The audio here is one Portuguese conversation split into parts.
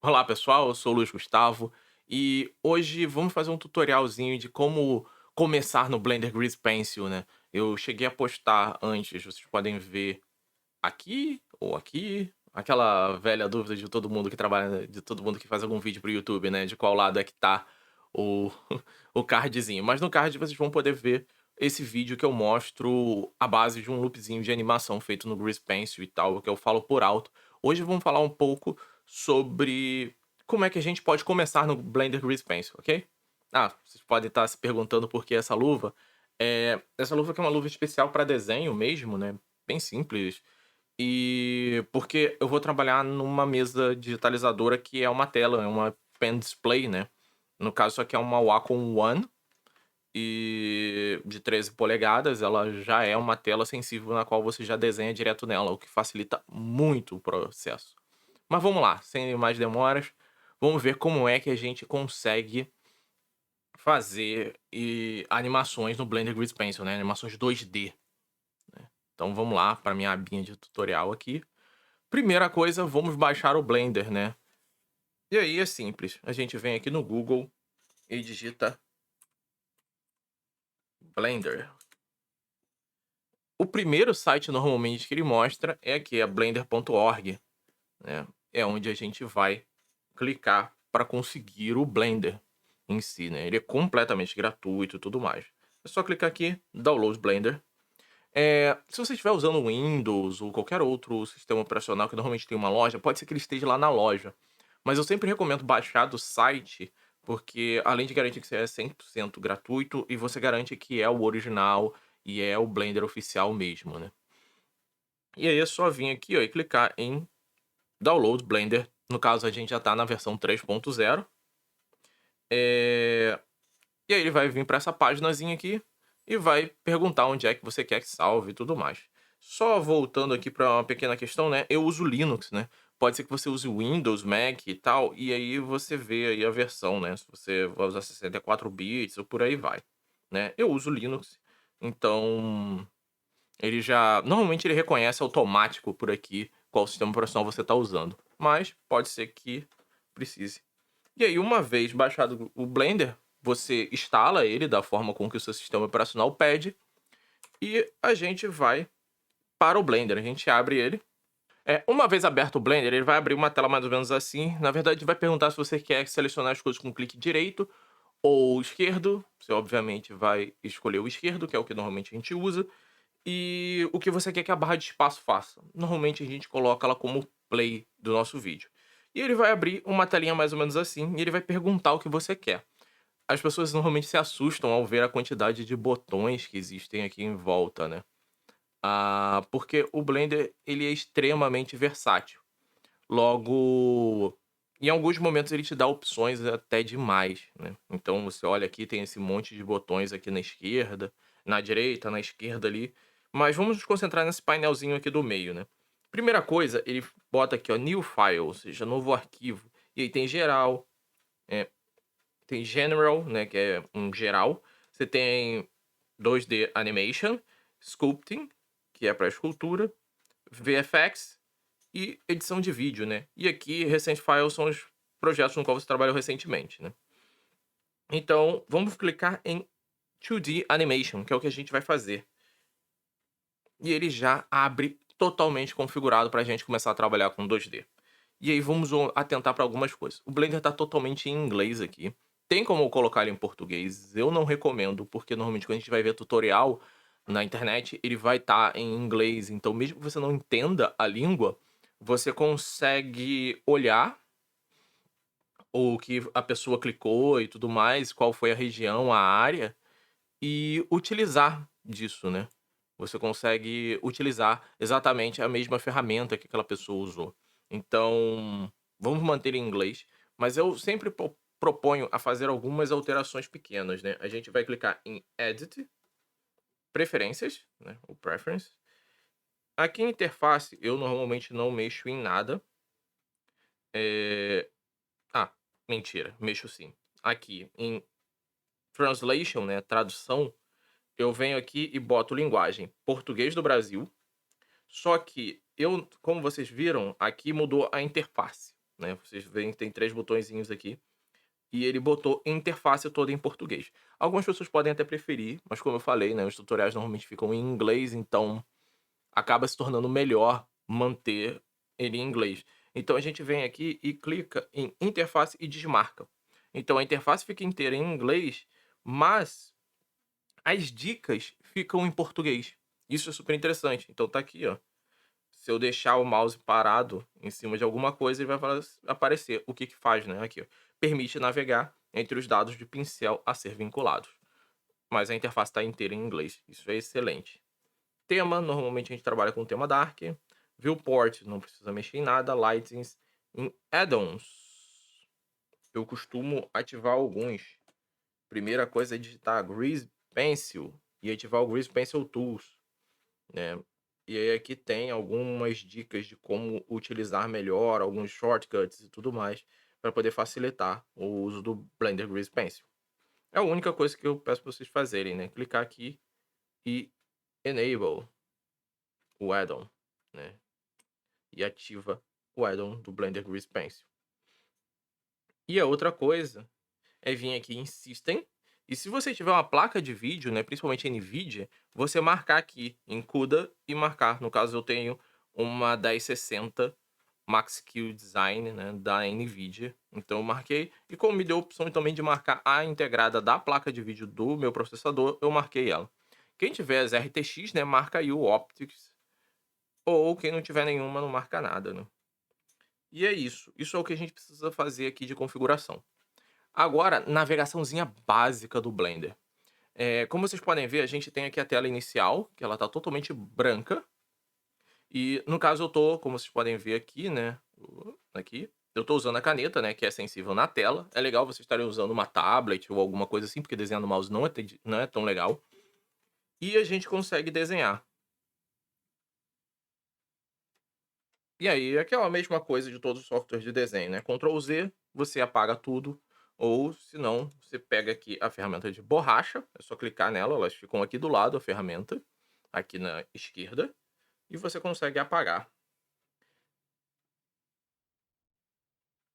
Olá pessoal, eu sou o Luiz Gustavo e hoje vamos fazer um tutorialzinho de como começar no Blender Grease Pencil, né? Eu cheguei a postar antes, vocês podem ver aqui ou aqui, aquela velha dúvida de todo mundo que trabalha, de todo mundo que faz algum vídeo pro YouTube, né? De qual lado é que tá o, o cardzinho. Mas no card vocês vão poder ver esse vídeo que eu mostro a base de um loopzinho de animação feito no Grease Pencil e tal, que eu falo por alto. Hoje vamos falar um pouco sobre como é que a gente pode começar no Blender Grease Pencil, ok? Ah, vocês podem estar se perguntando por que essa luva. Essa luva aqui é uma luva especial para desenho mesmo, né? Bem simples. E porque eu vou trabalhar numa mesa digitalizadora que é uma tela, é uma pen display, né? No caso, isso aqui é uma Wacom One e de 13 polegadas, ela já é uma tela sensível na qual você já desenha direto nela, o que facilita muito o processo. Mas vamos lá, sem mais demoras, vamos ver como é que a gente consegue fazer animações no Blender Grease Pencil, né? Animações 2D. Então vamos lá para minha abinha de tutorial aqui. Primeira coisa, vamos baixar o Blender, né? E aí é simples, a gente vem aqui no Google e digita Blender. O primeiro site normalmente que ele mostra é aqui, é blender.org, né? É onde a gente vai clicar para conseguir o Blender em si, né? Ele é completamente gratuito e tudo mais. É só clicar aqui, Download Blender. Se você estiver usando Windows ou qualquer outro sistema operacional que normalmente tem uma loja, pode ser que ele esteja lá na loja. Mas eu sempre recomendo baixar do site, porque além de garantir que você é 100% gratuito, e você garante que é o original e é o Blender oficial mesmo, né? E aí é só vir aqui, ó, e clicar em Download Blender. No caso, a gente já tá na versão 3.0. E aí ele vai vir para essa paginazinha aqui e vai perguntar onde é que você quer que salve e tudo mais. Só voltando aqui para uma pequena questão, né? Eu uso Linux, né? Pode ser que você use Windows, Mac e tal, e aí você vê aí a versão, né? Se você vai usar 64 bits ou por aí vai, né? Eu uso Linux, então ele já normalmente ele reconhece automático por aqui qual sistema operacional você está usando, mas pode ser que precise. E aí, uma vez baixado o Blender, você instala ele da forma com que o seu sistema operacional pede e a gente vai para o Blender. A gente abre ele. Uma vez aberto o Blender, ele vai abrir uma tela mais ou menos assim. Na verdade, vai perguntar se você quer selecionar as coisas com clique direito ou esquerdo. Você, obviamente, vai escolher o esquerdo, que é o que normalmente a gente usa. E o que você quer que a barra de espaço faça. Normalmente, a gente coloca ela como play do nosso vídeo. E ele vai abrir uma telinha mais ou menos assim e ele vai perguntar o que você quer. As pessoas normalmente se assustam ao ver a quantidade de botões que existem aqui em volta, né? Porque o Blender ele é extremamente versátil. Logo, em alguns momentos ele te dá opções até demais, né? Então você olha aqui, tem esse monte de botões aqui na esquerda, na direita, na esquerda ali. Mas vamos nos concentrar nesse painelzinho aqui do meio, né? Primeira coisa, ele bota aqui, ó, New File, ou seja, novo arquivo. E aí tem geral, é, tem General, né, que é um geral. Você tem 2D Animation, Sculpting, que é para escultura, VFX e edição de vídeo, né. E aqui, Recent Files são os projetos no qual você trabalhou recentemente, né. Então, vamos clicar em 2D Animation, que é o que a gente vai fazer. E ele já abre totalmente configurado para a gente começar a trabalhar com 2D. E aí vamos atentar para algumas coisas. O Blender está totalmente em inglês aqui. Tem como eu colocar ele em português? Eu não recomendo, porque normalmente quando a gente vai ver tutorial na internet, ele vai estar em inglês. Então, mesmo que você não entenda a língua, você consegue olhar o que a pessoa clicou e tudo mais, qual foi a região, a área, e utilizar disso, né. Você consegue utilizar exatamente a mesma ferramenta que aquela pessoa usou. Então, vamos manter em inglês, mas eu sempre proponho a fazer algumas alterações pequenas, né. A gente vai clicar em Edit, Preferências, né, o Preference. Aqui em interface, eu normalmente não mexo em nada. Eh mentira, mexo sim. Aqui em Translation, né, tradução, eu venho aqui e boto linguagem português do Brasil, só que eu como vocês viram, aqui mudou a interface. né? Vocês veem que tem 3 botõezinhos aqui. E ele botou interface toda em português. Algumas pessoas podem até preferir, mas como eu falei, né, os tutoriais normalmente ficam em inglês, então acaba se tornando melhor manter ele em inglês. Então a gente vem aqui e clica em interface e desmarca. Então a interface fica inteira em inglês, mas as dicas ficam em português. Isso é super interessante. Então tá aqui, ó. Se eu deixar o mouse parado em cima de alguma coisa, ele vai aparecer o que que faz, né? Aqui, ó. Permite navegar entre os dados de pincel a ser vinculados. Mas a interface está inteira em inglês. Isso é excelente. Tema, normalmente a gente trabalha com tema dark. Viewport, não precisa mexer em nada. Lightings em add-ons. Eu costumo ativar alguns. Primeira coisa é digitar Grease Pencil e ativar o Grease Pencil Tools, né? E aí aqui tem algumas dicas de como utilizar melhor, alguns shortcuts e tudo mais, para poder facilitar o uso do Blender Grease Pencil. É a única coisa que eu peço para vocês fazerem, né? Clicar aqui e Enable o add-on, né? E ativa o add-on do Blender Grease Pencil. E a outra coisa é vir aqui em System, e se você tiver uma placa de vídeo, né, principalmente NVIDIA, você marcar aqui em CUDA e marcar. No caso, eu tenho uma 1060 Max-Q Design, né, da NVIDIA. Então eu marquei, e como me deu a opção também de marcar a integrada da placa de vídeo do meu processador, eu marquei ela. Quem tiver as RTX, né, marca aí o Optics, ou quem não tiver nenhuma, não marca nada, né. E é isso. Isso é o que a gente precisa fazer aqui de configuração. Agora, navegaçãozinha básica do Blender. Como vocês podem ver, a gente tem aqui a tela inicial, que ela tá totalmente branca. E no caso eu tô, como vocês podem ver aqui, né, aqui, eu tô usando a caneta, né, que é sensível na tela. É legal vocês estarem usando uma tablet ou alguma coisa assim, porque desenhar no mouse não é tão legal. E a gente consegue desenhar. E aí, é aquela mesma coisa de todos os softwares de desenho, né? Ctrl Z, você apaga tudo, ou se não, você pega aqui a ferramenta de borracha, é só clicar nela, elas ficam aqui do lado, a ferramenta, aqui na esquerda, e você consegue apagar.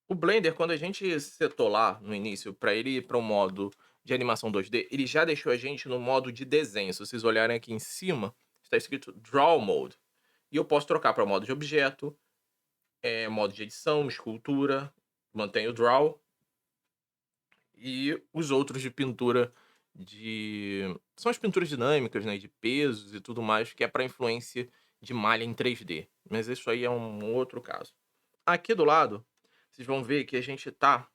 O Blender, quando a gente setou lá no início, para ele ir para o modo de animação 2D, ele já deixou a gente no modo de desenho. Se vocês olharem aqui em cima, está escrito Draw Mode. E eu posso trocar para o modo de objeto, modo de edição, escultura, mantenho o Draw, e os outros de pintura são as pinturas dinâmicas, né, de pesos e tudo mais, que é para influência de malha em 3D, mas isso aí é um outro caso. Aqui do lado, vocês vão ver que a gente tá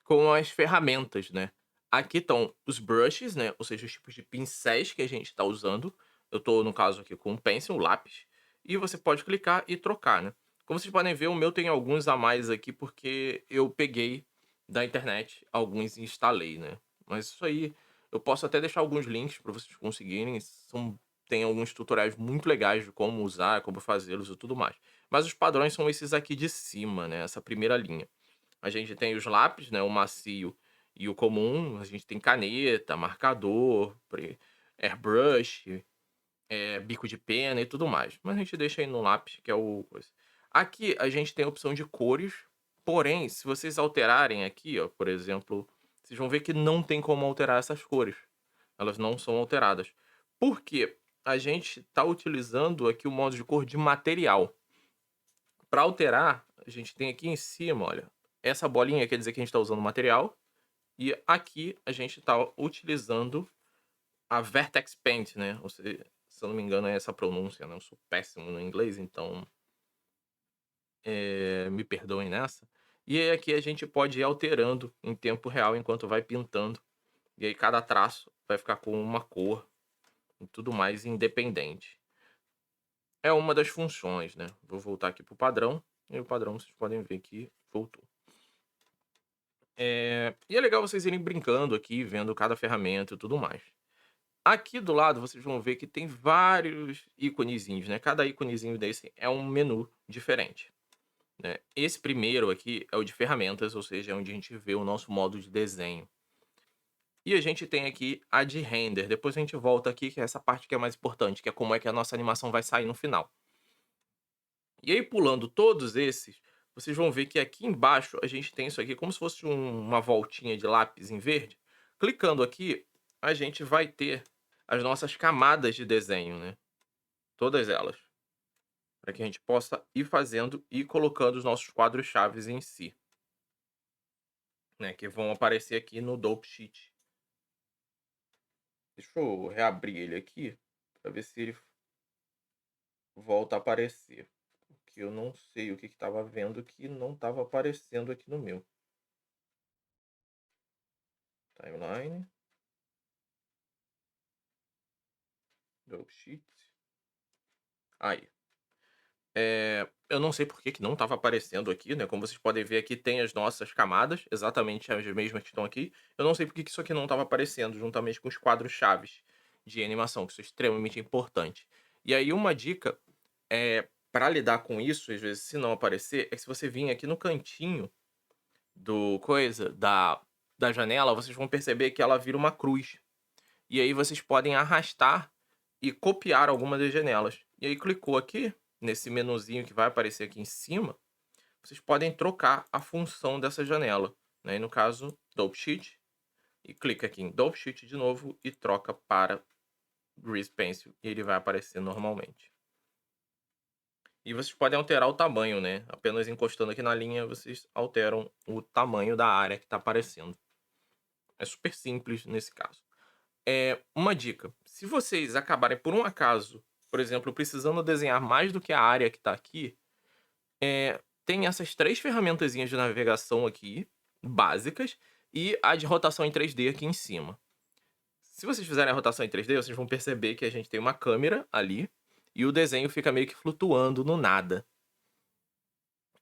com as ferramentas, né. Aqui estão os brushes, né, ou seja, os tipos de pincéis que a gente está usando. Eu tô, no caso aqui, com um pencil, um lápis, e você pode clicar e trocar, né. Como vocês podem ver, o meu tem alguns a mais aqui, porque eu peguei da internet alguns e instalei, né. Mas isso aí, eu posso até deixar alguns links para vocês conseguirem, tem alguns tutoriais muito legais de como usar, como fazê-los e tudo mais. Mas os padrões são esses aqui de cima, né, essa primeira linha. A gente tem os lápis, né, o macio e o comum, a gente tem caneta, marcador, airbrush, bico de pena e tudo mais. Mas a gente deixa aí no lápis, que é o coisa. Aqui a gente tem a opção de cores, porém, se vocês alterarem aqui, ó, por exemplo, vocês vão ver que não tem como alterar essas cores. Elas não são alteradas. Por quê? A gente está utilizando aqui o modo de cor de material. Para alterar, a gente tem aqui em cima, olha, essa bolinha quer dizer que a gente está usando material, e aqui a gente está utilizando a Vertex Paint, né? Ou seja, se eu não me engano é essa pronúncia, né? Eu sou péssimo no inglês, então me perdoem nessa. E aí aqui a gente pode ir alterando em tempo real enquanto vai pintando. E aí cada traço vai ficar com uma cor e tudo mais independente. É uma das funções, né? Vou voltar aqui pro padrão, e o padrão vocês podem ver que voltou. E é legal vocês irem brincando aqui, vendo cada ferramenta e tudo mais. Aqui do lado vocês vão ver que tem vários íconezinhos, né? Cada íconezinho desse é um menu diferente, né? Esse primeiro aqui é o de ferramentas, ou seja, é onde a gente vê o nosso modo de desenho. E a gente tem aqui a de render. Depois a gente volta aqui, que é essa parte que é mais importante, que é como é que a nossa animação vai sair no final. E aí, pulando todos esses, vocês vão ver que aqui embaixo a gente tem isso aqui como se fosse uma voltinha de lápis em verde. Clicando aqui, a gente vai ter as nossas camadas de desenho, né? Todas elas. Para que a gente possa ir fazendo e colocando os nossos quadros-chaves em si, né? Que vão aparecer aqui no Dope Sheet. Deixa eu reabrir ele aqui para ver se ele volta a aparecer. Porque eu não sei o que estava vendo que não estava aparecendo aqui no meu. Timeline. Dope Sheet. Aí. Eu não sei por que que não estava aparecendo aqui, né? Como vocês podem ver aqui tem as nossas camadas, exatamente as mesmas que estão aqui. Eu não sei por que que isso aqui não estava aparecendo juntamente com os quadros-chaves de animação, que isso é extremamente importante. E aí uma dica para lidar com isso, às vezes se não aparecer, é que se você vir aqui no cantinho do coisa, da janela, vocês vão perceber que ela vira uma cruz. E aí vocês podem arrastar e copiar alguma das janelas. E aí clicou aqui, nesse menuzinho que vai aparecer aqui em cima, vocês podem trocar a função dessa janela, né? E no caso, Dope Sheet, e clica aqui em Dope Sheet de novo e troca para Grease Pencil, e ele vai aparecer normalmente. E vocês podem alterar o tamanho, né? Apenas encostando aqui na linha, vocês alteram o tamanho da área que está aparecendo. É super simples nesse caso. Uma dica: se vocês acabarem por um acaso, por exemplo, precisando desenhar mais do que a área que está aqui, tem essas 3 ferramentazinhas de navegação aqui, básicas, e a de rotação em 3D aqui em cima. Se vocês fizerem a rotação em 3D, vocês vão perceber que a gente tem uma câmera ali, e o desenho fica meio que flutuando no nada.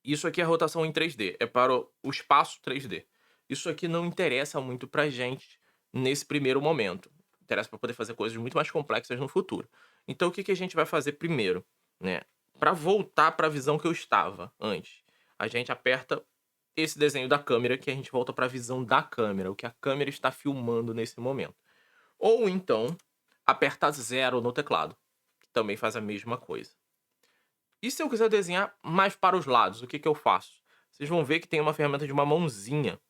Isso aqui é a rotação em 3D, é para o espaço 3D. Isso aqui não interessa muito pra gente nesse primeiro momento. Interessa para poder fazer coisas muito mais complexas no futuro. Então o que que a gente vai fazer primeiro, né? Para voltar para a visão que eu estava antes, a gente aperta esse desenho da câmera que a gente volta para a visão da câmera, o que a câmera está filmando nesse momento. Ou então aperta 0 no teclado, que também faz a mesma coisa. E se eu quiser desenhar mais para os lados, o que que eu faço? Vocês vão ver que tem uma ferramenta de uma mãozinha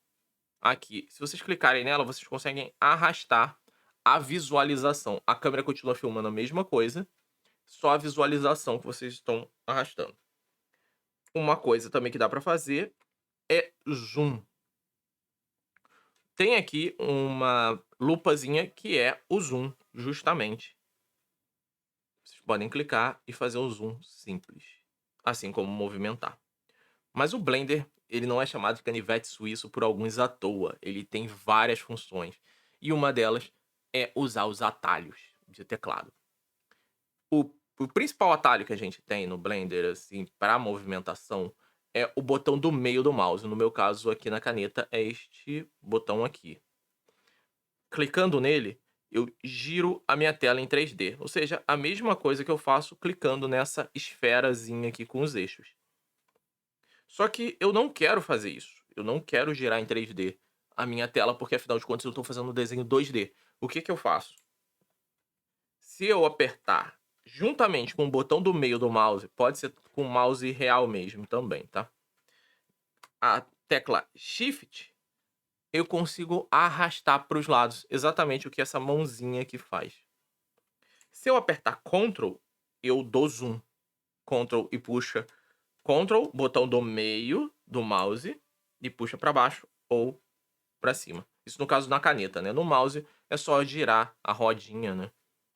aqui. Se vocês clicarem nela, vocês conseguem arrastar a visualização. A câmera continua filmando a mesma coisa, só a visualização que vocês estão arrastando. Uma coisa também que dá para fazer é zoom. Tem aqui uma lupazinha que é o zoom, justamente. Vocês podem clicar e fazer o zoom simples, assim como movimentar. Mas o Blender, ele não é chamado de canivete suíço por alguns à toa. Ele tem várias funções. E uma delas é usar os atalhos de teclado. O principal atalho que a gente tem no Blender, assim, para movimentação, é o botão do meio do mouse. No meu caso, aqui na caneta, é este botão aqui. Clicando nele, eu giro a minha tela em 3D. Ou seja, a mesma coisa que eu faço clicando nessa esferazinha aqui com os eixos. Só que eu não quero fazer isso. Eu não quero girar em 3D a minha tela, porque afinal de contas eu estou fazendo um desenho 2D. O que que eu faço? Se eu apertar juntamente com o botão do meio do mouse, pode ser com o mouse real mesmo também, tá? A tecla Shift, eu consigo arrastar para os lados, exatamente o que essa mãozinha aqui faz. Se eu apertar Ctrl, eu dou zoom. Ctrl e puxa. Ctrl, botão do meio do mouse, e puxa para baixo ou para cima. Isso no caso na caneta, né? No mouse é só girar a rodinha, né,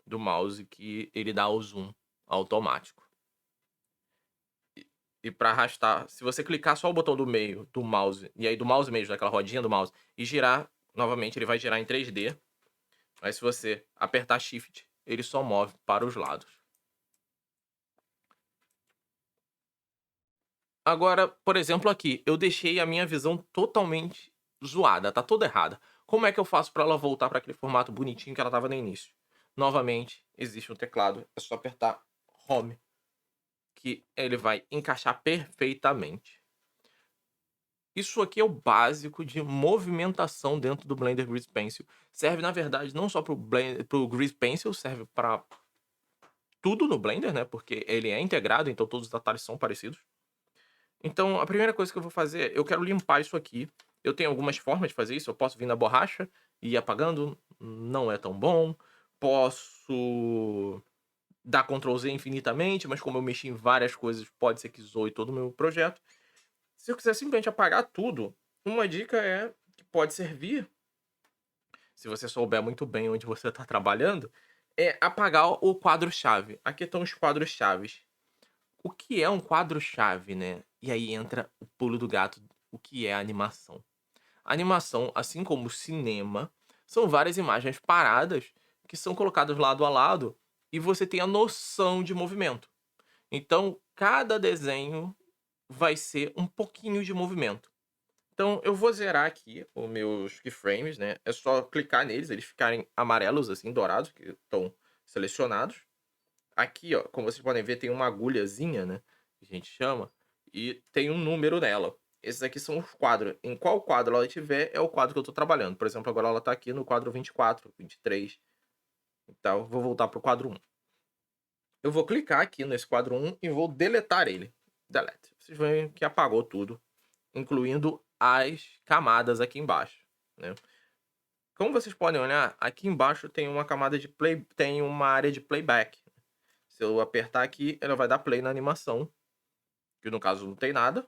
do mouse que ele dá o zoom automático. E para arrastar, se você clicar só o botão do meio do mouse, e aí do mouse mesmo, daquela rodinha do mouse, e girar, novamente ele vai girar em 3D. Mas se você apertar Shift, ele só move para os lados. Agora, por exemplo, aqui, eu deixei a minha visão totalmente zoada, tá toda errada. Como é que eu faço para ela voltar para aquele formato bonitinho que ela estava no início? Novamente, existe um teclado, é só apertar Home, que ele vai encaixar perfeitamente. Isso aqui é o básico de movimentação dentro do Blender Grease Pencil. Serve, na verdade, não só para o Grease Pencil, serve para tudo no Blender, né, porque ele é integrado, então todos os atalhos são parecidos. Então, a primeira coisa que eu vou fazer, eu quero limpar isso aqui. Eu tenho algumas formas de fazer isso. Eu posso vir na borracha e ir apagando, não é tão bom. Posso dar Ctrl Z infinitamente, mas como eu mexi em várias coisas, pode ser que zoe todo o meu projeto. Se eu quiser simplesmente apagar tudo, uma dica é que pode servir, se você souber muito bem onde você está trabalhando, é apagar o quadro-chave. Aqui estão os quadros-chaves. O que é um quadro-chave, né? E aí entra o pulo do gato, o que é a animação. A animação, assim como o cinema, são várias imagens paradas que são colocadas lado a lado e você tem a noção de movimento. Então, cada desenho vai ser um pouquinho de movimento. Então, eu vou zerar aqui os meus keyframes, né? É só clicar neles, eles ficarem amarelos, assim, dourados, que estão selecionados. Aqui, ó, como vocês podem ver, tem uma agulhazinha, né, que a gente chama, e tem um número nela. Esses aqui são os quadros. Em qual quadro ela estiver, é o quadro que eu estou trabalhando. Por exemplo, agora ela está aqui no quadro 24, 23. Então, eu vou voltar para o quadro 1. Eu vou clicar aqui nesse quadro 1 e vou deletar ele. Delete. Vocês veem que apagou tudo, incluindo as camadas aqui embaixo, né. Como vocês podem olhar, aqui embaixo tem uma camada de play, tem uma área de playback. Se eu apertar aqui, ela vai dar play na animação, que no caso não tem nada,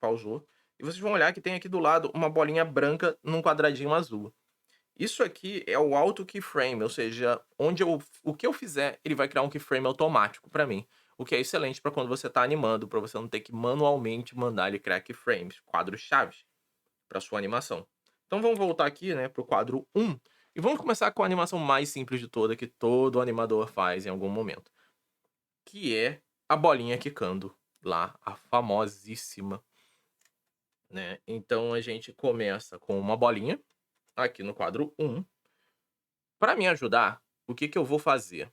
pausou. E vocês vão olhar que tem aqui do lado uma bolinha branca num quadradinho azul. Isso aqui é o auto keyframe, ou seja, o que eu fizer, ele vai criar um keyframe automático para mim. O que é excelente para quando você está animando, para você não ter que manualmente mandar ele criar keyframes, quadros-chaves, para sua animação. Então vamos voltar aqui, né, para o quadro 1 e vamos começar com a animação mais simples de toda que todo animador faz em algum momento, que é a bolinha quicando lá, a famosíssima, né. Então a gente começa com uma bolinha, aqui no quadro 1. Para me ajudar, o que que eu vou fazer?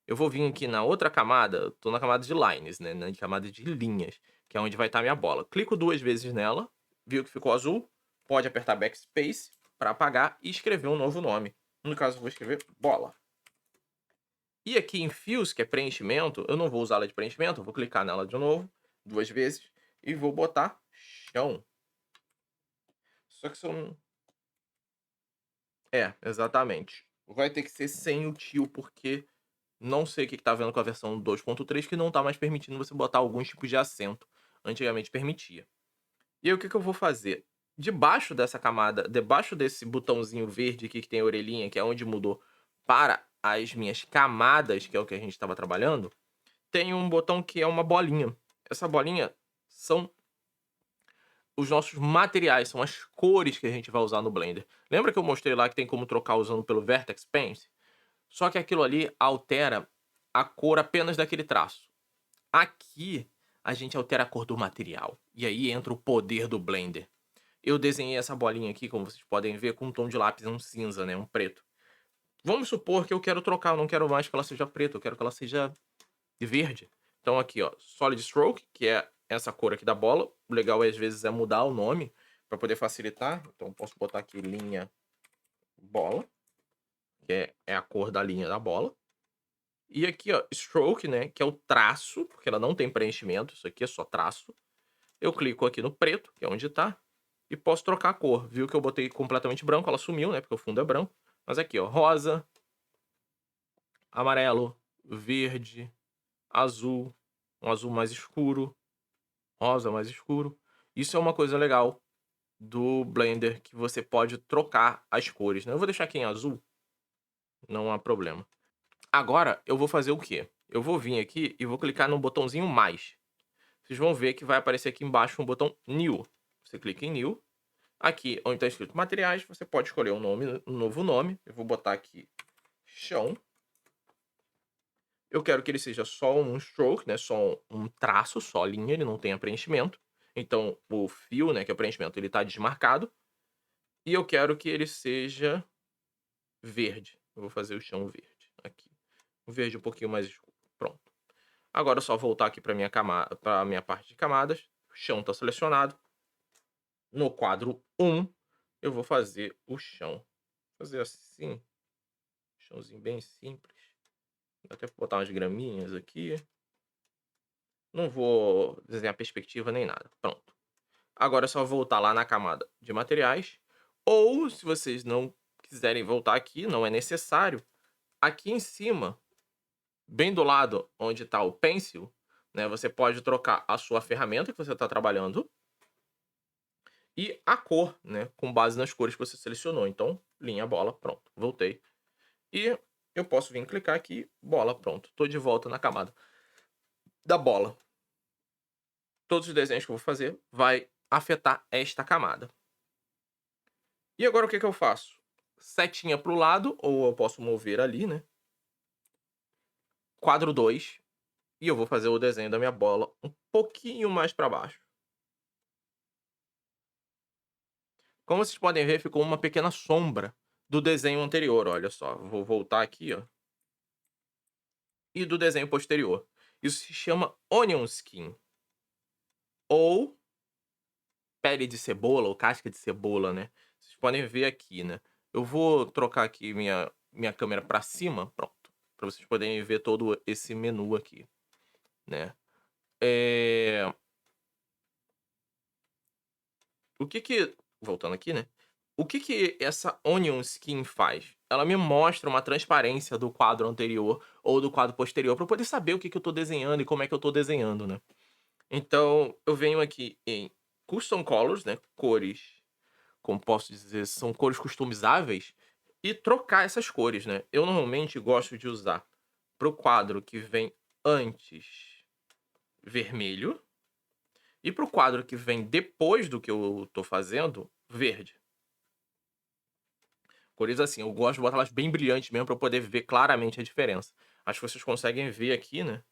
Eu vou vir aqui na outra camada, eu tô na camada de lines, né, na camada de linhas, que é onde vai estar minha bola. Clico 2 vezes nela, viu que ficou azul, pode apertar backspace para apagar e escrever um novo nome. No caso eu vou escrever bola. E aqui em fios, que é preenchimento, eu não vou usar ela de preenchimento, eu vou clicar nela de novo, 2 vezes, e vou botar chão. Só que se eu não... É, exatamente. Vai ter que ser sem o tio, porque não sei o que que tá vendo com a versão 2.3 que não tá mais permitindo você botar alguns tipos de acento. Antigamente permitia. E aí o que que eu vou fazer? Debaixo dessa camada, debaixo desse botãozinho verde aqui que tem a orelhinha, que é onde mudou para as minhas camadas, que é o que a gente estava trabalhando, tem um botão que é uma bolinha. Essa bolinha são os nossos materiais, são as cores que a gente vai usar no Blender. Lembra que eu mostrei lá que tem como trocar usando pelo Vertex Paint? Só que aquilo ali altera a cor apenas daquele traço. Aqui, a gente altera a cor do material. E aí entra o poder do Blender. Eu desenhei essa bolinha aqui, como vocês podem ver, com um tom de lápis, um cinza, né, um preto. Vamos supor que eu quero trocar, eu não quero mais que ela seja preta, eu quero que ela seja verde. Então aqui, ó, Solid Stroke, que é essa cor aqui da bola. O legal é, às vezes, é mudar o nome para poder facilitar. Então posso botar aqui linha bola, que é a cor da linha da bola. E aqui, ó, Stroke, né, que é o traço, porque ela não tem preenchimento, isso aqui é só traço. Eu clico aqui no preto, que é onde tá, e posso trocar a cor. Viu que eu botei completamente branco, ela sumiu, né, porque o fundo é branco. Mas aqui, ó, rosa, amarelo, verde, azul, um azul mais escuro, rosa mais escuro. Isso é uma coisa legal do Blender, que você pode trocar as cores, né. Eu vou deixar aqui em azul, não há problema. Agora eu vou fazer o quê? Eu vou vir aqui e vou clicar no botãozinho mais. Vocês vão ver que vai aparecer aqui embaixo um botão New. Você clica em New. Aqui, onde está escrito materiais, você pode escolher um nome, um novo nome. Eu vou botar aqui chão. Eu quero que ele seja só um stroke, né? Só um traço, só linha, ele não tenha preenchimento. Então, o fio, né, que é o preenchimento, ele está desmarcado. E eu quero que ele seja verde. Eu vou fazer o chão verde aqui. O verde um pouquinho mais escuro. Pronto. Agora é só voltar aqui para minha camada, para minha parte de camadas. O chão está selecionado. No quadro 1, eu vou fazer o chão. Fazer assim, chãozinho bem simples. Vou até botar umas graminhas aqui. Não vou desenhar perspectiva nem nada. Pronto. Agora é só voltar lá na camada de materiais. Ou, se vocês não quiserem voltar aqui, não é necessário. Aqui em cima, bem do lado onde está o pencil, né, você pode trocar a sua ferramenta que você está trabalhando e a cor, né, com base nas cores que você selecionou. Então, linha, bola, pronto, voltei. E eu posso vir clicar aqui, bola, pronto. Estou de volta na camada da bola. Todos os desenhos que eu vou fazer vai afetar esta camada. E agora o que eu faço? Setinha para o lado, ou eu posso mover ali, né? Quadro 2. E eu vou fazer o desenho da minha bola um pouquinho mais para baixo. Como vocês podem ver, ficou uma pequena sombra do desenho anterior, olha só. Vou voltar aqui, ó. E do desenho posterior. Isso se chama onion skin. Ou pele de cebola, ou casca de cebola, né. Vocês podem ver aqui, né. Eu vou trocar aqui minha câmera para cima, pronto, para vocês poderem ver todo esse menu aqui, né. Eh, o que voltando aqui, né, o que essa onion skin faz? Ela me mostra uma transparência do quadro anterior ou do quadro posterior, para eu poder saber o que eu tô desenhando e como é que eu tô desenhando, né. Então, eu venho aqui em custom colors, né, cores, como posso dizer, são cores customizáveis, e trocar essas cores, né. Eu normalmente gosto de usar para o quadro que vem antes vermelho, e para o quadro que vem depois do que eu tô fazendo, verde. Cores assim, eu gosto de botar elas bem brilhantes mesmo para eu poder ver claramente a diferença. Acho que vocês conseguem ver aqui, né,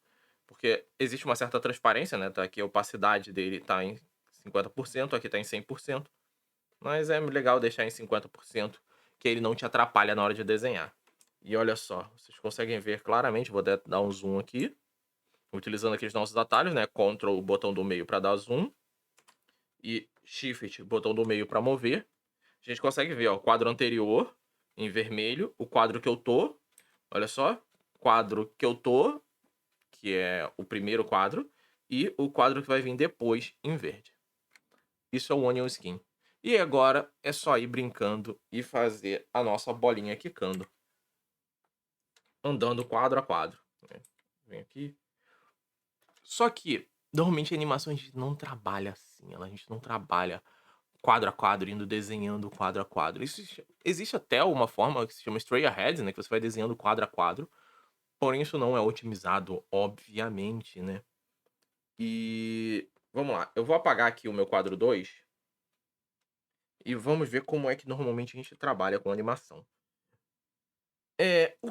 porque existe uma certa transparência, né, tá aqui a opacidade dele tá em 50%, aqui tá em 100%. Mas é legal deixar em 50%, que ele não te atrapalha na hora de desenhar. E olha só, vocês conseguem ver claramente, vou até dar um zoom aqui, utilizando aqui os nossos atalhos, né? Ctrl, botão do meio para dar zoom, e Shift, botão do meio para mover. A gente consegue ver, ó, o quadro anterior em vermelho, o quadro que eu tô, olha só, quadro que eu tô, que é o primeiro quadro, e o quadro que vai vir depois em verde. Isso é o Onion Skin. E agora é só ir brincando e fazer a nossa bolinha quicando. Andando quadro a quadro, né. Vem aqui. Só que, normalmente a animação a gente não trabalha assim, a gente não trabalha quadro a quadro, indo desenhando quadro a quadro. Existe até uma forma que se chama straight ahead, né, que você vai desenhando quadro a quadro, porém isso não é otimizado, obviamente, né. E, vamos lá, eu vou apagar aqui o meu quadro 2. E vamos ver como é que normalmente a gente trabalha com animação.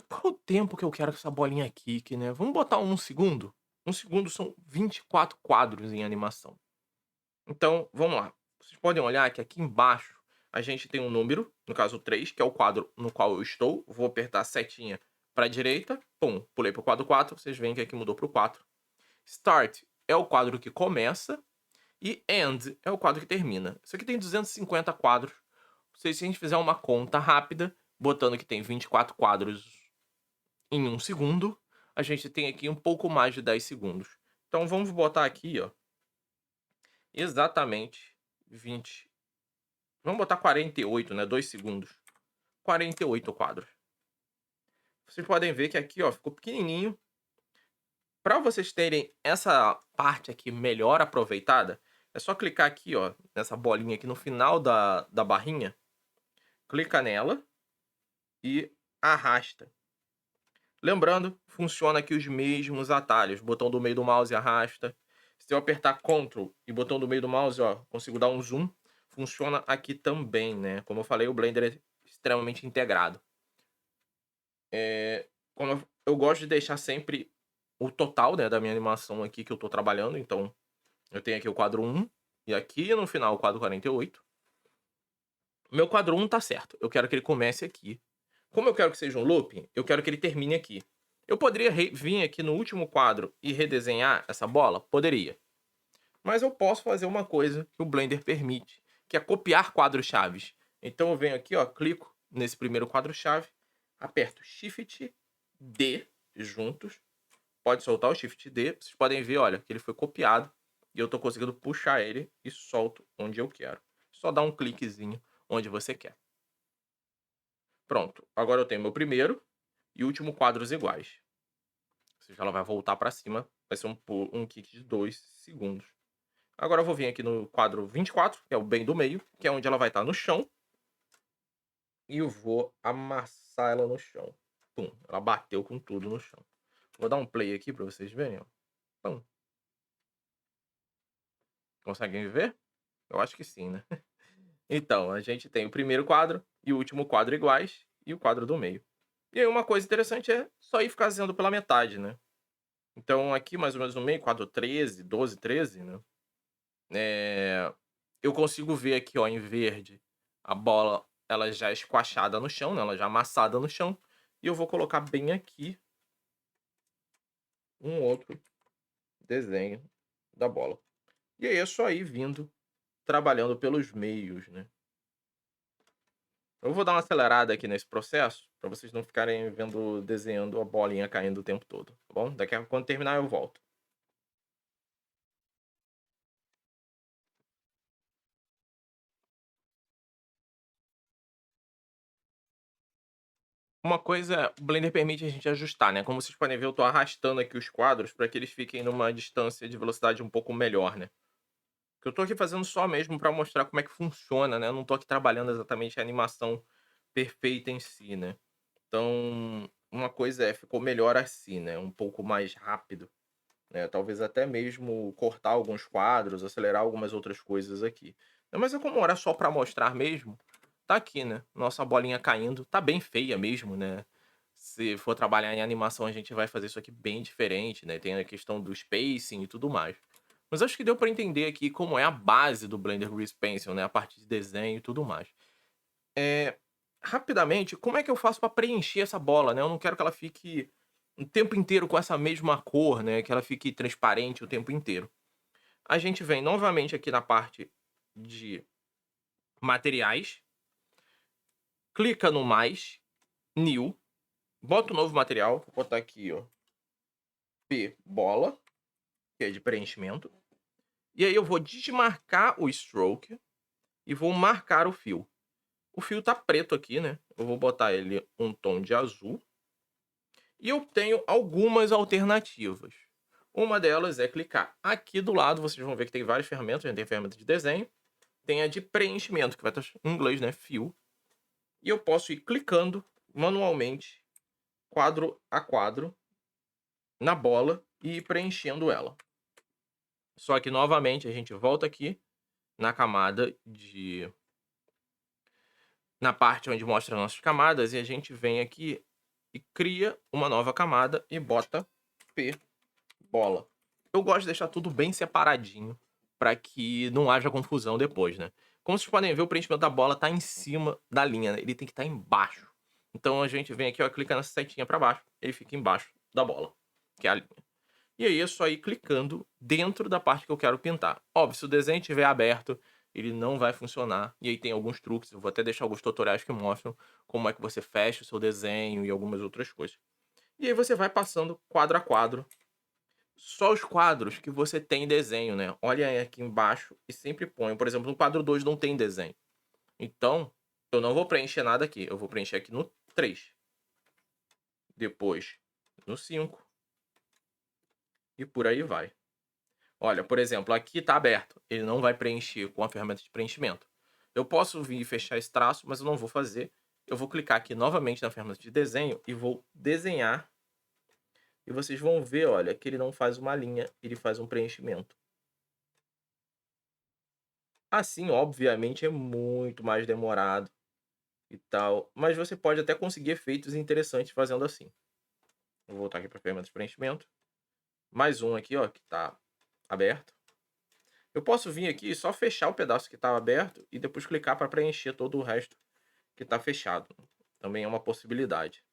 Qual o tempo que eu quero que essa bolinha quique, né? Vamos botar 1 segundo? 1 segundo são 24 quadros em animação. Então, vamos lá. Vocês podem olhar que aqui embaixo a gente tem um número, no caso 3, que é o quadro no qual eu estou. Vou apertar a setinha para a direita, pum, pulei para o quadro 4, vocês veem que aqui mudou para o 4. Start é o quadro que começa e End é o quadro que termina. Isso aqui tem 250 quadros. Se a gente fizer uma conta rápida, botando que tem 24 quadros em 1 segundo, a gente tem aqui um pouco mais de 10 segundos. Então vamos botar aqui, ó, exatamente 20. Vamos botar 48, né? 2 segundos. 48 quadros. Vocês podem ver que aqui, ó, ficou pequenininho. Para vocês terem essa parte aqui melhor aproveitada, é só clicar aqui, ó, nessa bolinha aqui no final da barrinha. Clica nela e arrasta. Lembrando, funciona aqui os mesmos atalhos. Botão do meio do mouse arrasta. Se eu apertar Ctrl e botão do meio do mouse, ó, consigo dar um zoom. Funciona aqui também, né? Como eu falei, o Blender é extremamente integrado. Como eu gosto de deixar sempre o total, né, da minha animação aqui que eu tô trabalhando. Então, eu tenho aqui o quadro 1 e aqui no final o quadro 48. Meu quadro 1 tá certo. Eu quero que ele comece aqui. Como eu quero que seja um looping, eu quero que ele termine aqui. Eu poderia vir aqui no último quadro e redesenhar essa bola? Poderia. Mas eu posso fazer uma coisa que o Blender permite, que é copiar quadros-chaves. Então eu venho aqui, ó, clico nesse primeiro quadro-chave, aperto Shift D juntos. Pode soltar o Shift D. Vocês podem ver, olha, que ele foi copiado. E eu tô conseguindo puxar ele e solto onde eu quero. Só dá um cliquezinho onde você quer. Pronto. Agora eu tenho meu primeiro e último quadros iguais. Ou seja, ela vai voltar para cima. Vai ser um kick de 2 segundos. Agora eu vou vir aqui no quadro 24, que é o bem do meio, que é onde ela vai estar no chão. E eu vou amassar ela no chão. Pum, ela bateu com tudo no chão. Vou dar um play aqui para vocês verem, ó. Pum. Conseguem ver? Eu acho que sim, né? Então, a gente tem o primeiro quadro e o último quadro iguais e o quadro do meio. E aí uma coisa interessante é só ir ficar fazendo pela metade, né? Então aqui mais ou menos no meio, quadro 13, 12, 13, né? Eu consigo ver aqui, ó, em verde, a bola ela já é esquachada no chão, né? Ela já amassada no chão. E eu vou colocar bem aqui um outro desenho da bola. E aí é só ir vindo, trabalhando pelos meios, né? Eu vou dar uma acelerada aqui nesse processo, para vocês não ficarem vendo, desenhando a bolinha caindo o tempo todo, tá bom? Daqui a pouco, quando terminar, eu volto. Uma coisa, o Blender permite a gente ajustar, né? Como vocês podem ver, eu tô arrastando aqui os quadros para que eles fiquem numa distância de velocidade um pouco melhor, né? Que eu tô aqui fazendo só mesmo para mostrar como é que funciona, né? Eu não tô aqui trabalhando exatamente a animação perfeita em si, né? Então, uma coisa é, ficou melhor assim, né? Um pouco mais rápido, né? Talvez até mesmo cortar alguns quadros, acelerar algumas outras coisas aqui. Mas é como era só para mostrar mesmo, tá aqui, né? Nossa bolinha caindo, tá bem feia mesmo, né? Se for trabalhar em animação, a gente vai fazer isso aqui bem diferente, né? Tem a questão do spacing e tudo mais. Mas acho que deu para entender aqui como é a base do Blender Grease Pencil, né? A parte de desenho e tudo mais. É, rapidamente, como é que eu faço para preencher essa bola, né? Eu não quero que ela fique o tempo inteiro com essa mesma cor, né? Que ela fique transparente o tempo inteiro. A gente vem novamente aqui na parte de materiais, clica no mais, new, bota um novo material, vou botar aqui, ó, P bola, que é de preenchimento. E aí eu vou desmarcar o stroke e vou marcar o fio. O fio tá preto aqui, né? Eu vou botar ele um tom de azul. E eu tenho algumas alternativas. Uma delas é clicar aqui do lado, vocês vão ver que tem várias ferramentas, né? Tem ferramenta de desenho, tem a de preenchimento, que vai estar em inglês, né? Fill. E eu posso ir clicando manualmente, quadro a quadro, na bola e ir preenchendo ela. Só que, novamente, a gente volta aqui na camada de... na parte onde mostra as nossas camadas, e a gente vem aqui e cria uma nova camada e bota P bola. Eu gosto de deixar tudo bem separadinho, para que não haja confusão depois, né. Como vocês podem ver, o preenchimento da bola tá em cima da linha, né, ele tem que estar embaixo. Então a gente vem aqui, ó, clica nessa setinha para baixo, ele fica embaixo da bola, que é a linha. E aí é só ir clicando dentro da parte que eu quero pintar. Óbvio, se o desenho estiver aberto, ele não vai funcionar, e aí tem alguns truques, eu vou até deixar alguns tutoriais que mostram como é que você fecha o seu desenho e algumas outras coisas. E aí você vai passando quadro a quadro, só os quadros que você tem desenho, né. Olha aí aqui embaixo e sempre ponho, por exemplo, no quadro 2 não tem desenho. Então, eu não vou preencher nada aqui, eu vou preencher aqui no 3. Depois no 5 e por aí vai. Olha, por exemplo, aqui tá aberto, ele não vai preencher com a ferramenta de preenchimento. Eu posso vir e fechar esse traço, mas eu não vou fazer. Eu vou clicar aqui novamente na ferramenta de desenho e vou desenhar, e vocês vão ver, olha, que ele não faz uma linha, ele faz um preenchimento. Assim, obviamente, é muito mais demorado e tal, mas você pode até conseguir efeitos interessantes fazendo assim. Vou voltar aqui para a ferramenta de preenchimento. Mais um aqui, ó, que está aberto. Eu posso vir aqui e só fechar o pedaço que estava aberto e depois clicar para preencher todo o resto que está fechado. Também é uma possibilidade.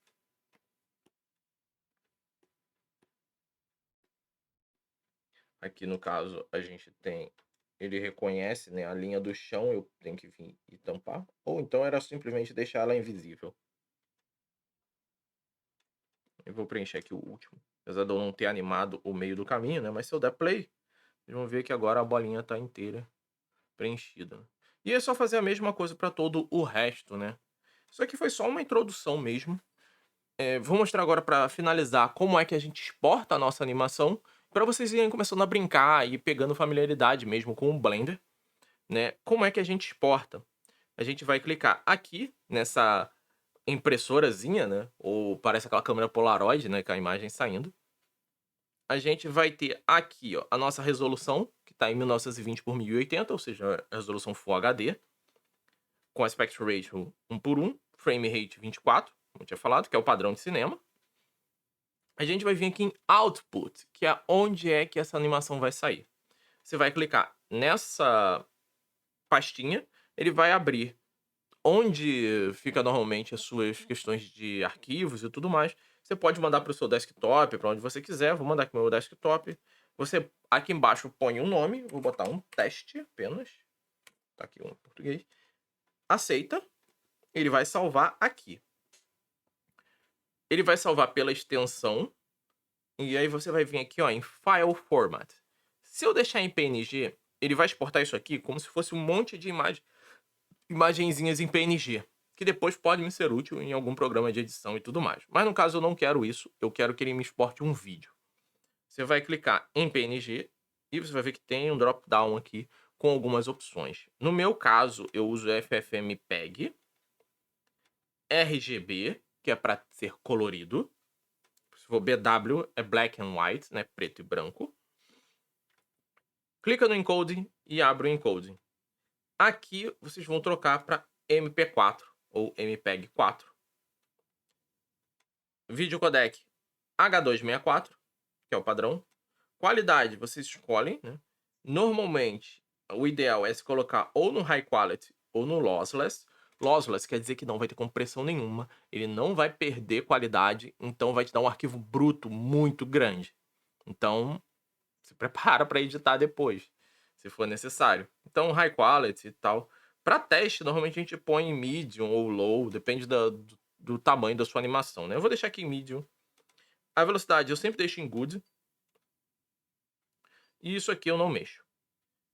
Aqui no caso a gente tem, ele reconhece, né, a linha do chão, eu tenho que vir e tampar, ou então era simplesmente deixar ela invisível. Eu vou preencher aqui o último. Apesar de eu não ter animado o meio do caminho, né? Mas se eu der play, vocês vão ver que agora a bolinha tá inteira preenchida. E é só fazer a mesma coisa para todo o resto, né? Isso aqui foi só uma introdução mesmo. Vou mostrar agora para finalizar como é que a gente exporta a nossa animação, para vocês irem começando a brincar e pegando familiaridade mesmo com o Blender, né? Como é que a gente exporta? A gente vai clicar aqui nessa impressorazinha, né? Ou parece aquela câmera Polaroid, né? Com a imagem saindo. A gente vai ter aqui, ó, a nossa resolução, que está em 1920 por 1080, ou seja, a resolução Full HD, com aspect ratio 1:1, frame rate 24, como eu tinha falado, que é o padrão de cinema. A gente vai vir aqui em Output, que é onde é que essa animação vai sair. Você vai clicar nessa pastinha, ele vai abrir onde fica normalmente as suas questões de arquivos e tudo mais. Você pode mandar para o seu desktop, para onde você quiser. Vou mandar aqui no meu desktop. Você aqui embaixo põe um nome, vou botar um teste apenas. Tá aqui um em português. Aceita. Ele vai salvar aqui. Ele vai salvar pela extensão. E aí você vai vir aqui, ó, em File Format. Se eu deixar em PNG, ele vai exportar isso aqui como se fosse um monte de imagenzinhas em PNG, que depois pode me ser útil em algum programa de edição e tudo mais. Mas no caso eu não quero isso, eu quero que ele me exporte um vídeo. Você vai clicar em PNG e você vai ver que tem um drop-down aqui com algumas opções. No meu caso, eu uso FFmpeg, RGB, que é para ser colorido. Se for BW, é Black and White, né, preto e branco. Clica no encoding e abre o encoding. Aqui vocês vão trocar para MP4 ou MPEG-4. Vídeo codec H264, que é o padrão. Qualidade vocês escolhem, né? Normalmente, o ideal é se colocar ou no High Quality ou no Lossless. Lossless quer dizer que não vai ter compressão nenhuma, ele não vai perder qualidade, então vai te dar um arquivo bruto muito grande. Então, se prepara para editar depois, se for necessário. Então, High Quality e tal. Para teste, normalmente a gente põe em Medium ou Low, depende do tamanho da sua animação, né? Eu vou deixar aqui em Medium. A velocidade eu sempre deixo em Good. E isso aqui eu não mexo.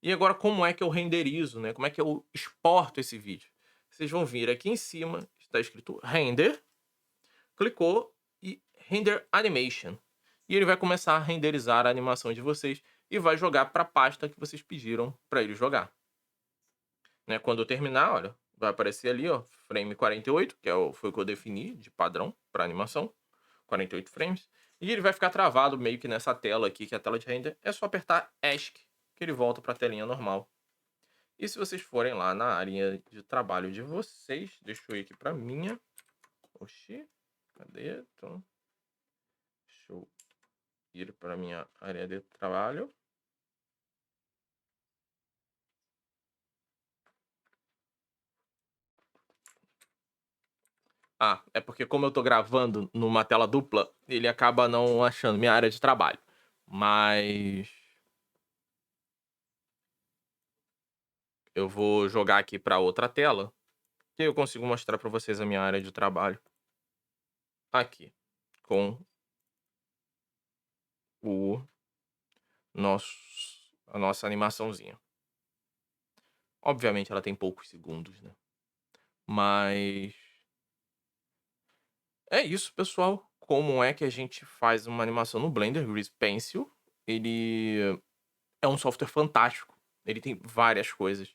E agora, como é que eu renderizo, né? Como é que eu exporto esse vídeo? Vocês vão vir aqui em cima, está escrito Render, clicou e Render Animation. E ele vai começar a renderizar a animação de vocês e vai jogar para a pasta que vocês pediram para ele jogar. Né? Quando eu terminar, olha, vai aparecer ali, ó, frame 48, que foi o que eu defini de padrão para animação, 48 frames. E ele vai ficar travado meio que nessa tela aqui, que é a tela de render. É só apertar ESC, que ele volta para a telinha normal. E se vocês forem lá na área de trabalho de vocês, deixa eu ir aqui para minha. Oxi, cadê? Então, deixa eu ir para minha área de trabalho. Ah, é porque como eu tô gravando numa tela dupla, ele acaba não achando minha área de trabalho. Mas eu vou jogar aqui para outra tela, que eu consigo mostrar para vocês a minha área de trabalho. Aqui, com o a nossa animaçãozinha. Obviamente ela tem poucos segundos, né? Mas é isso, pessoal. Como é que a gente faz uma animação no Blender Grease Pencil? Ele é um software fantástico. Ele tem várias coisas.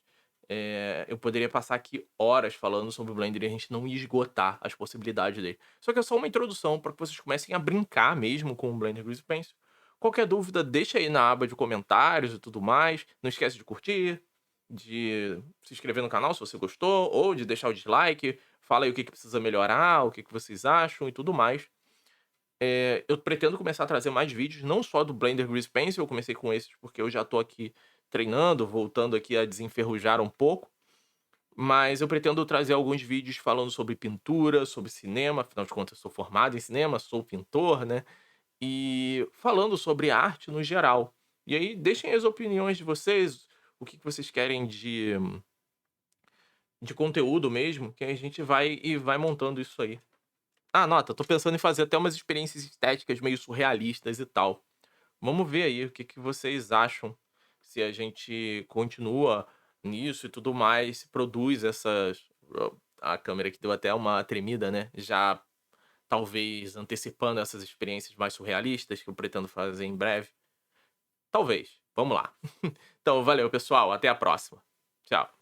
Eu poderia passar aqui horas falando sobre o Blender e a gente não ia esgotar as possibilidades dele. Só que é só uma introdução para que vocês comecem a brincar mesmo com o Blender Grease Pencil. Qualquer dúvida, deixa aí na aba de comentários e tudo mais. Não esquece de curtir, de se inscrever no canal se você gostou, ou de deixar o dislike. Fala aí o que precisa melhorar, o que vocês acham e tudo mais. Eu pretendo começar a trazer mais vídeos, não só do Blender Grease Pencil, eu comecei com esses porque eu já tô aqui treinando, voltando aqui a desenferrujar um pouco, mas eu pretendo trazer alguns vídeos falando sobre pintura, sobre cinema, afinal de contas eu sou formado em cinema, sou pintor, né, e falando sobre arte no geral. E aí deixem as opiniões de vocês, o que vocês querem de conteúdo mesmo, que a gente vai montando isso aí. Ah, nota, tô pensando em fazer até umas experiências estéticas meio surrealistas e tal. Vamos ver aí o que que vocês acham, se a gente continua nisso e tudo mais, se produz essas a câmera que deu até uma tremida, né, já talvez antecipando essas experiências mais surrealistas que eu pretendo fazer em breve. Talvez, vamos lá. Então valeu pessoal, até a próxima. Tchau.